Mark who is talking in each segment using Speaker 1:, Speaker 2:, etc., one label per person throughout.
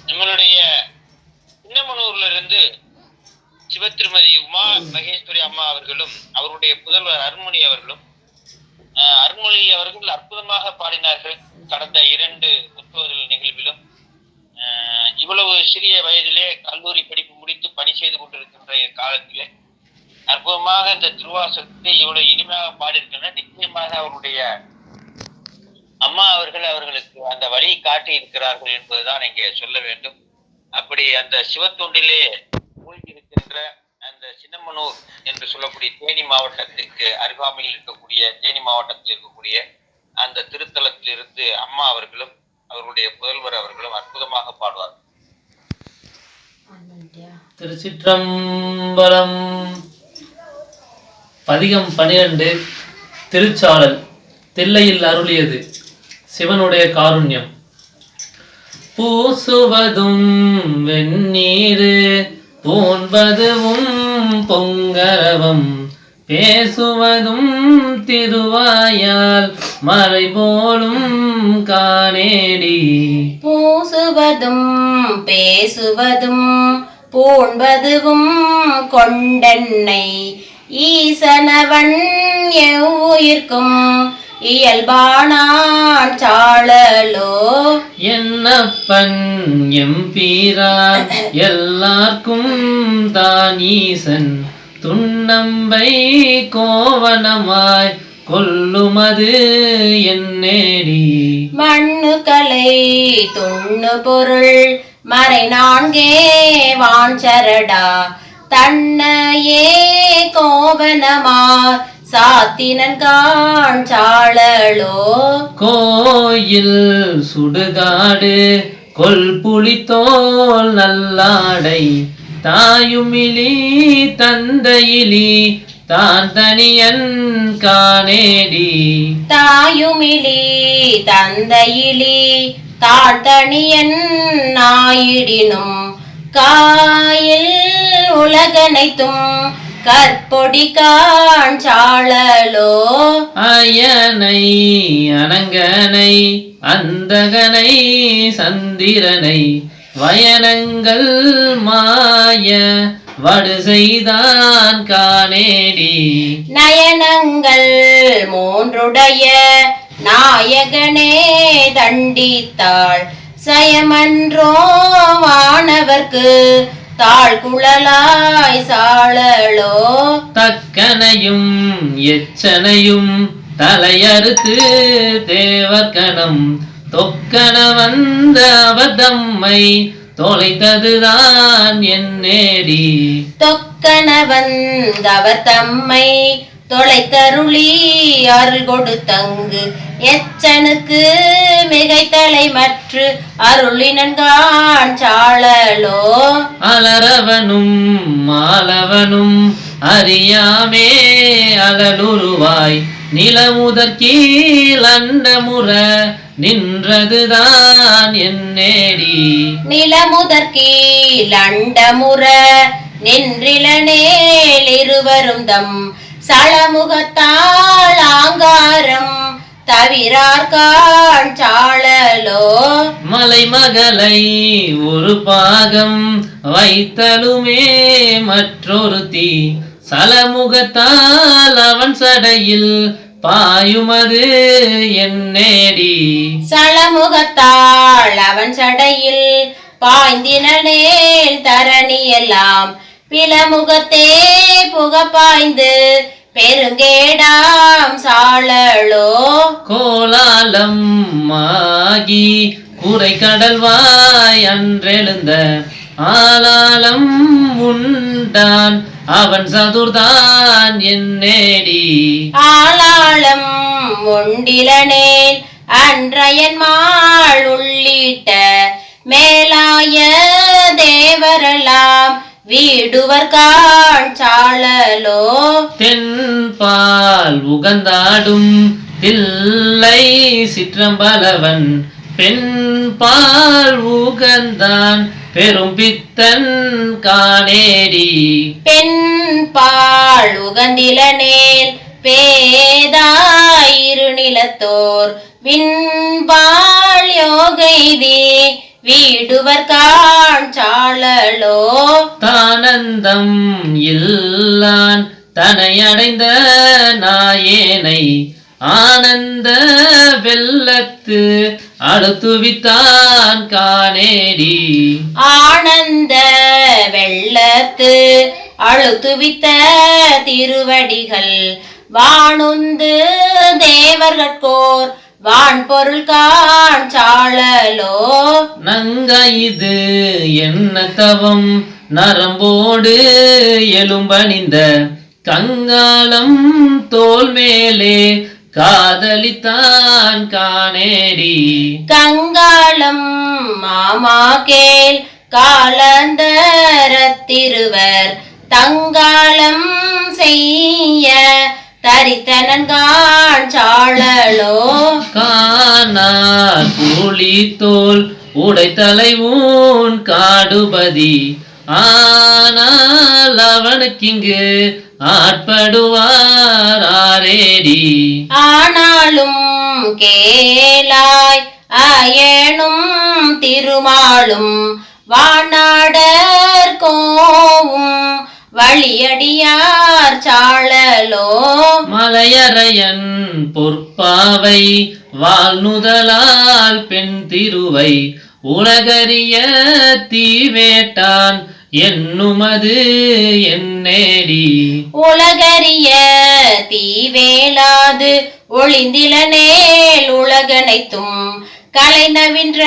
Speaker 1: நம்மளுடைய சின்னமனூர்ல இருந்து சிவத்திருமதி உமா மகேஸ்வரி அம்மா அவர்களும் அவருடைய புதல்வர் அருண்மொழி அவர்களும் அருண்மொழி அவர்கள் அற்புதமாக பாடினார்கள். கடந்த 2 முற்போதல் நிகழ்விலும் இவ்வளவு சிறிய வயதிலே கல்லூரி படிப்பு முடித்து பணி செய்து கொண்டிருக்கின்ற காலத்திலே அற்புதமாக இந்த திருவாசகத்தை இவ்வளவு இனிமையாக பாடியிருக்கின்றனர். நிச்சயமாக அவருடைய அம்மா அவர்கள் அவர்களுக்கு அந்த வழியை காட்டி இருக்கிறார்கள் என்பதுதான் இங்கே சொல்ல வேண்டும். அப்படி அந்த சிவத்தொண்டிலே மூழ்கி இருக்கின்ற அந்த சின்னமனூர் என்று சொல்லக்கூடிய தேனி மாவட்டத்திற்கு அருகாமையில் இருக்கக்கூடிய தேனி மாவட்டத்தில் இருக்கக்கூடிய அந்த திருத்தலத்திலிருந்து அம்மா அவர்களும் அவருடைய புதல்வர் அவர்களும் அற்புதமாக பாடுவார்கள்.
Speaker 2: திருச்சிற்றம்பலம். பதிகம் 12. திருச்சாளல். தில்லையில் அருளியது சிவனுடைய காருண்யம். பூசுவதும் வெந்நீரு பூண்பதுவும் பொங்கரவம் பேசுவதும் திருவாயால் மறை போலும் காணேடி.
Speaker 3: பூசுவதும் பேசுவதும் பூண்பதுவும் கொண்டென்னை ஈசனவன் எவ்வுயிர்க்கும் இயல்பானான் சாழலோ.
Speaker 2: என்னப்பன் எம்பீரான் எல்லார்க்கும் தான் ஈசன் துன்னம்பை கோவனமாய் கொல்லுமது என்னேடி.
Speaker 3: மண்ணுகளை துண்ணு பொருள் மறை 4 வாஞ்சரடா தன்னையே கோவனமா சாத்தினன்கான் சாழலோ.
Speaker 2: கோயில் சுடுகாடு கொல்புலித்தோல் நல்லாடை தாயுமிலி தந்தையிலி தான் தனியன் காணேடி.
Speaker 3: தாயுமிலி தந்தையிலி தான் தனியன் நாயிடினும் காயில் உலகனைத்தும் கற்பொடி காண் சாழலோ.
Speaker 2: அயனை அனங்கனை அந்தகனை சந்திரனை வயனங்கள் மாய வடு செய்தான் காணேடி.
Speaker 3: நயனங்கள் 3 நாயகனே தண்டித்தாள் சயமன்றோ வானவர்க்கு தாழ்குழலாய் சாழலோ.
Speaker 2: தக்கனையும் எச்சனையும் தலையறுத்து தேவர்கணம் தொக்கன வந்த அவர் தம்மை தொலைத்ததுதான் என்னேடி.
Speaker 3: தொக்கன வந்தவர் தம்மை தொலைத்தருளி அருள் கொடுத்தங்கு எச்சனுக்கு மிகைத்தலை மற்று அருளினன்கான் சாழலோ.
Speaker 2: அலரவனும் மாலவனும் அறியாமே அலலுருவாய் நிலமுதற் கீழ் அண்டமுற நின்றதுதான் என்னேடி.
Speaker 3: நிலமுதற் கீழ் அண்டமுற நின்றிலனேல் இருவரும் தம் சளமுகத்தால் ஆங்காரம் தவிரார்கான் சாழலோ.
Speaker 2: மலைமகளை ஒரு பாகம் வைத்தலுமே மற்றொருத்தி சலமுகத்தால் அவன் சடையில் பாயுமது என்னேடி.
Speaker 3: சளமுகத்தால் அவன் சடையில் பாய்ந்தினேல் தரணி எல்லாம் பிளமுகத்தே புக பாய்ந்து பெருங்கேடாம் சாழலோ.
Speaker 2: கோலாலம் ஆகி குறை கடல்வாய் அன்றெழுந்த ஆலாலம் உண்டான் அவன் சதுர்தான் என்னேடி.
Speaker 3: ஆளாளம் ஒண்டிலனேல் அன்றையன்மாள் உள்ளிட்ட மேலாய தேவரெல்லாம் வீடுவர்கான் சாழலோ.
Speaker 2: தென்பால் உகந்தாடும் தில்லை சிற்றம்பலவன் பெண்பால் உகந்தான் பெரும் பித்தன் காணேடி.
Speaker 3: பெண்பால் உகந்திலனேல் பேதாயிரு நிலத்தோர் விண்பால் யோகைதி வீடுவர் காண்சாழலோ
Speaker 2: தானந்தம் இல்லான் தனையடைந்த நாயேனை ஆனந்த வெள்ளத்து அழுத்துவித்தான் காணேடி
Speaker 3: ஆனந்த வெள்ளத்து அழுத்துவித்த திருவடிகள் வானுந்து தேவர்கட்கோர் வான்பொருள் காண்சாழலோ
Speaker 2: நங்க இது என்ன தவம் நரம்போடு எலும்பணிந்த கங்காளம் தோல் மேலே காதலித்தான் காணேடி
Speaker 3: கங்காளம் மாமா கேள் காலந்தரத்திருவர் தங்காளம் செய்ய தரித்தனன் காண்சாழலோ
Speaker 2: காணார் கூலி தோல் உடைத்தலைவூன் காடுபதி ஆனால் அவனுக்கிங்கு ஆட்படுவார் ஆரேடி
Speaker 3: ஆனாலும் கேளாய் அயனும் திருமாலும் வானாடர் கோவும் வழியடியார் சாழலோ
Speaker 2: மலையரையன் பொற்பாவை வாழ்நுதலால் பெண் திருவை உலகறிய தீவேட்டான் என்னுமது என்னேடி
Speaker 3: உலகறிய தீவேலாது ஒளிந்திலனேல் உலகனைத்தும் கலைநவின்ற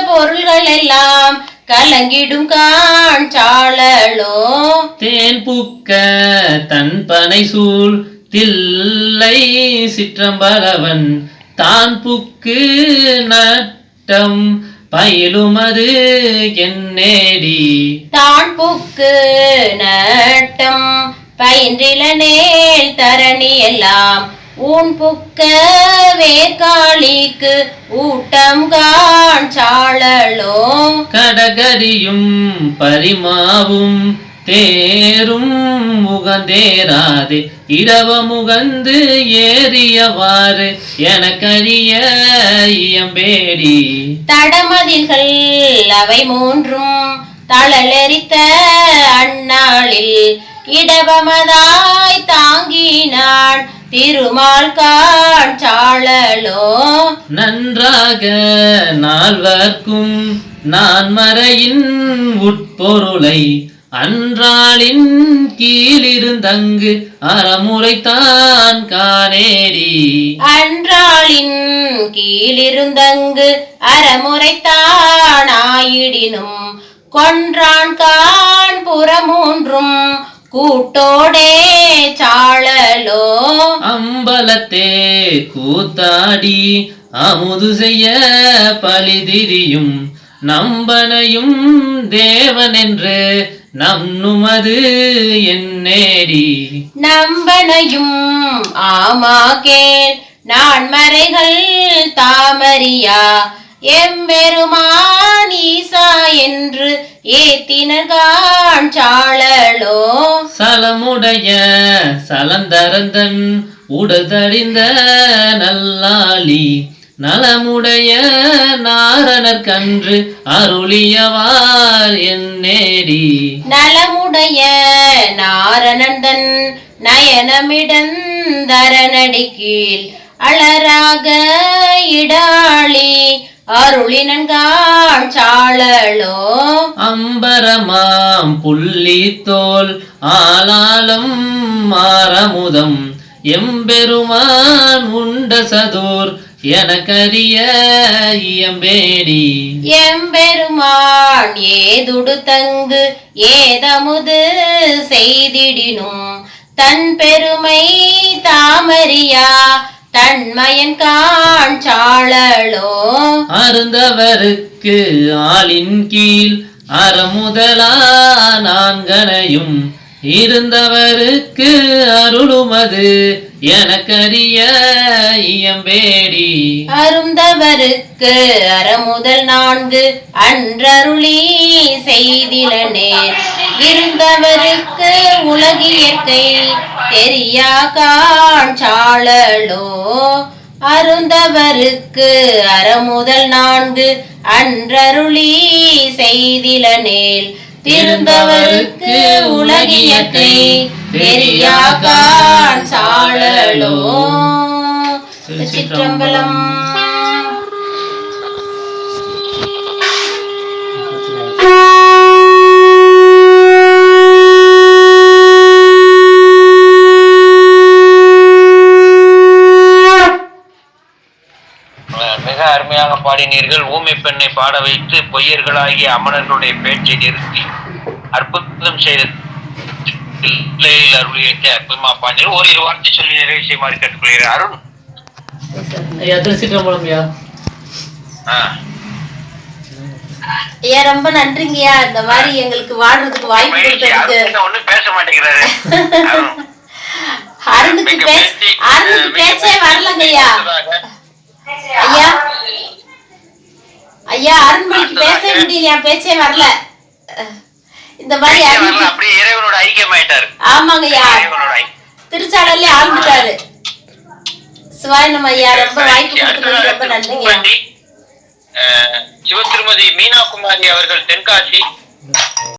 Speaker 3: பொருள்கள் எல்லாம் கலங்கிடும் காண்சாழலோ
Speaker 2: தேன் பூக்க தன் பனை சூழ் தில்லை சிற்றம்பலவன் தான் புக்கு நட்டம் பயிலுமது என்னேடி
Speaker 3: தான் புக்கு நட்டம் பயின்றிலனேல் தரணி எல்லாம் ஊன் புக்க வேர்காளிக்கு ஊட்டம் காண்சாழலோ
Speaker 2: கடகரியும் பரிமாவும் தேரும் முகந்தேராது இரவ முகந்து ஏறியவாறு எனக்கறிய இயம்பேடி
Speaker 3: தடமதில்கள் அவை மூன்றும் தளலெரித்த அந்நாளில் இடவமதாய் தாங்கினான் திருமால் காண்சாழலோ
Speaker 2: நன்றாக நால்வர்க்கும் நான் மறையின் உட்பொருளை அன்றாளின் கீழிருந்தங்கு அறமுறைத்தான் காணேடி
Speaker 3: அன்றாளின் கீழிருந்தங்கு அறமுறைத்தான் ஆயிடினும் கொன்றான் கான் புறமூன்றும் கூட்டோடே சாழலோ
Speaker 2: அம்பலத்தே கூத்தாடி அமுது செய்ய பலிதிரியும் நம்பனையும் தேவனென்று நம்னுமது என்னேடி
Speaker 3: நம்பனையும் ஆமா கேள் நான் மறைகள் தாமரியா எம்பெருமான் ஈசா என்று ஏத்தினர் காண்சாழலோ
Speaker 2: சலமுடைய சலந்தரந்தன் உடதறிந்த நல்லாளி நலமுடைய நாரணர் கன்று அருளியவார் என்னேடி
Speaker 3: நலமுடைய நாரணந்தன் நயனமிடந்தரனடி கீழ் அலராக இடாளி அருளினன் காண்சாழலோ
Speaker 2: அம்பரமாம் புள்ளித்தோல் ஆலாலம் மாரமுதம் எம்பெருமான் உண்ட சதோர் எனக்கறிய இயம்பேடி
Speaker 3: எம்பெருமான் ஏதுடு தங்கு ஏதமுது செய்திடினும் தன் பெருமை தாமரியா தன்மயன் காண்சாழலோ
Speaker 2: அருந்தவருக்கு ஆளின் கீழ் அறமுதலா நான்கனையும் இருந்தவருக்கு அருளுமது எனக்கறிய இயம்பேடி
Speaker 3: அருந்தவருக்கு அறமுதல் நான்கு அன்றருளி செய்திலனேர் இருந்தவருக்கு உலகியற்கை தெரியா காண்சாழலோ அருந்தவருக்கு அறமுதல் 4 அன்றருளி செய்திலனேல் திருந்தவருக்கு உலகியற்கை பெரியாக்கான் சாழலோ. திருச்சிற்றம்பலம்.
Speaker 1: மிக அருமையாக பாடினீர்கள். ஊமை பெண்ணை பாட வைத்து பொய்யர்களாகிய அமரர்களுடைய பேச்சை நிறுத்தி அற்புதம் செய்த அருளியத்தை அற்புதமா பாடினீர்கள். ஓரிரு வார்த்தை சொல்லி நிறைவு செய்யுமாறு கேட்டுக்கொள்கிறேன். அருண்.
Speaker 2: ஐயா திருச்சிற்றம்பலம் ஐயா.
Speaker 3: ஐயா ரொம்ப நன்றிங்கய்யா, இந்த மாதிரி எங்களுக்கு வாடுறதுக்கு வாய்ப்பு கொடுத்ததுக்கு.
Speaker 1: ஒண்ணும் பேச மாட்டேங்கிறாரு.
Speaker 3: அருணுக்கு பேச்சே வரலங்கய்யா. ஐயா ஐயா அருண்மொழிக்கு பேசவே முடியலையா, பேச்சே வரல. இந்த மாதிரி
Speaker 1: அப்படியே இறைவனோட ஐக்கியமாயிட்டாரு.
Speaker 3: ஆமாங்கய்யா, திருச்சாடல்ல ஆழ்ந்துட்டாரு. சிவாயனம் ஐயா, ரொம்ப வாய்ப்பு கொடுத்தது ரொம்ப நன்றிங்கய்யா.
Speaker 1: சிவ திருமதி மீனா குமாரி அவர்கள் தென்காசி.